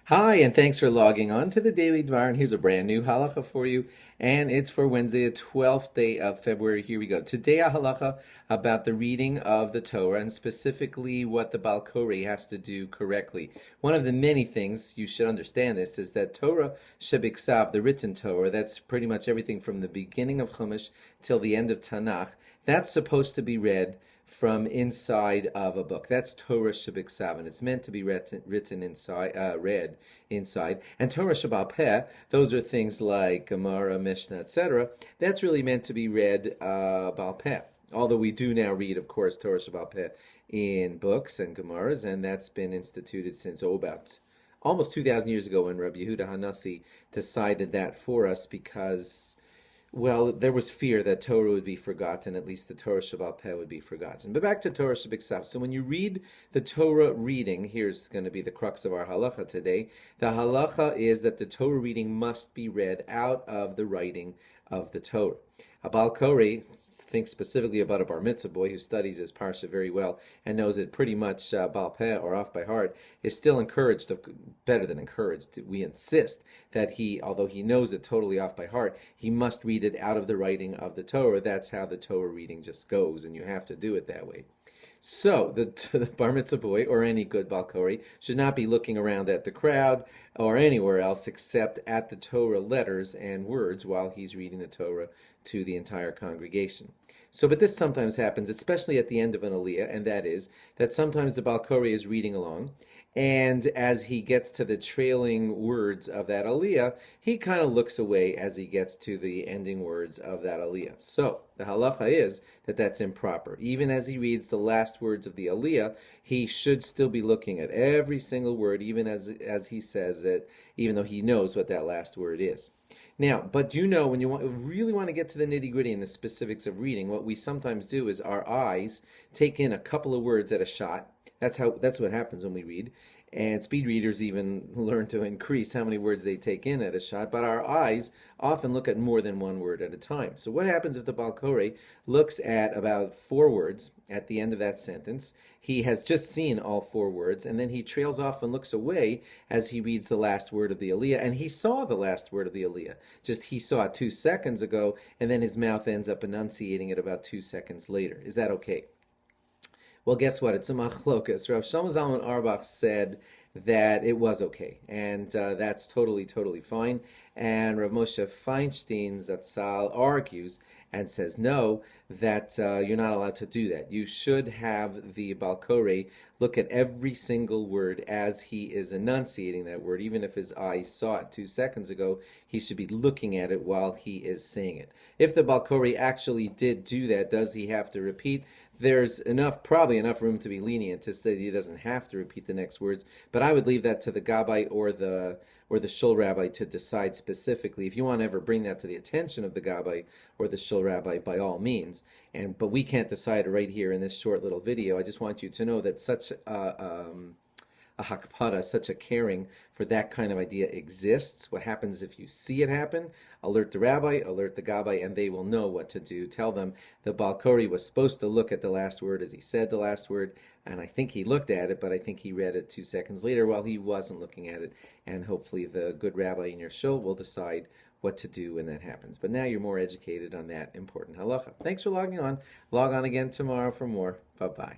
Hi, and thanks for logging on to the Daily DVAR. And here's a brand new halacha for you, and it's for Wednesday, the 12th day of February. Here we go. Today, a halacha about the reading of the Torah, and specifically what the Baal Koreh has to do correctly. One of the many things you should understand this is that Torah shebiksav, the written Torah, that's pretty much everything from the beginning of Chumash till the end of Tanakh. That's supposed to be read from inside of a book. That's Torah shebiksav, and it's meant to be written inside, read inside. And Torah shebal peh, those are things like Gemara, Mishnah, etc. That's really meant to be read bal peh. Although we do now read, of course, Torah shebal peh in books and Gemaras, and that's been instituted since about almost 2,000 years ago when Rabbi Yehuda Hanassi decided that for us because, well, there was fear that Torah would be forgotten, at least the Torah Shebal Peh would be forgotten. But back to Torah Shebiksav. So when you read the Torah reading, here's going to be the crux of our halacha today. The halacha is that the Torah reading must be read out of the writing of the Torah. A Baal Koreh, think specifically about a bar mitzvah boy who studies his parsha very well and knows it pretty much Baal Peh or off by heart, is still encouraged, better than encouraged, we insist that he, although he knows it totally off by heart, he must read it out of the writing of the Torah. That's how the Torah reading just goes, and you have to do it that way. So the bar mitzvah boy or any good Baal Koreh should not be looking around at the crowd or anywhere else except at the Torah letters and words while he's reading the Torah to the entire congregation. So, but this sometimes happens, especially at the end of an aliyah, and that is that sometimes the Baal Koreh is reading along, and as he gets to the trailing words of that aliyah, he kind of looks away as he gets to the ending words of that aliyah. So the halacha is that that's improper. Even as he reads the last words of the aliyah, he should still be looking at every single word, even as he says it, even though he knows what that last word is. Now, but you know, when you really want to get to the nitty-gritty and the specifics of reading, what we sometimes do is our eyes take in a couple of words at a shot. That's what happens when we read. And speed readers even learn to increase how many words they take in at a shot, but our eyes often look at more than one word at a time. So what happens if the Baal Koreh looks at about 4 words at the end of that sentence? He has just seen all 4 words, and then he trails off and looks away as he reads the last word of the aliyah, and he saw the last word of the aliyah. Just he saw it 2 seconds ago, and then his mouth ends up enunciating it about 2 seconds later. Is that okay? Well, guess what? It's a machlokas. Rav Shlomo Zalman Auerbach said that it was okay, and that's totally fine. And Rav Moshe Feinstein Zatzal argues and says no, that you're not allowed to do that. You should have the Baal Koreh look at every single word as he is enunciating that word. Even if his eyes saw it 2 seconds ago, he should be looking at it while he is saying it. If the Baal Koreh actually did do that, does he have to repeat? There's probably enough room to be lenient to say that he doesn't have to repeat the next words, but I would leave that to the Gabbai or the Shul Rabbi to decide specifically. If you want to ever bring that to the attention of the Gabbai or the Shul Rabbi, by all means. But we can't decide right here in this short little video. I just want you to know that such a hakpada, such a caring for that kind of idea exists. What happens if you see it happen? Alert the rabbi, alert the gabbai, and they will know what to do. Tell them the Baal Koreh was supposed to look at the last word as he said the last word, and I think he looked at it, but I think he read it 2 seconds later while he wasn't looking at it, and hopefully the good rabbi in your shul will decide what to do when that happens. But now you're more educated on that important halacha. Thanks for logging on. Log on again tomorrow for more. Bye-bye.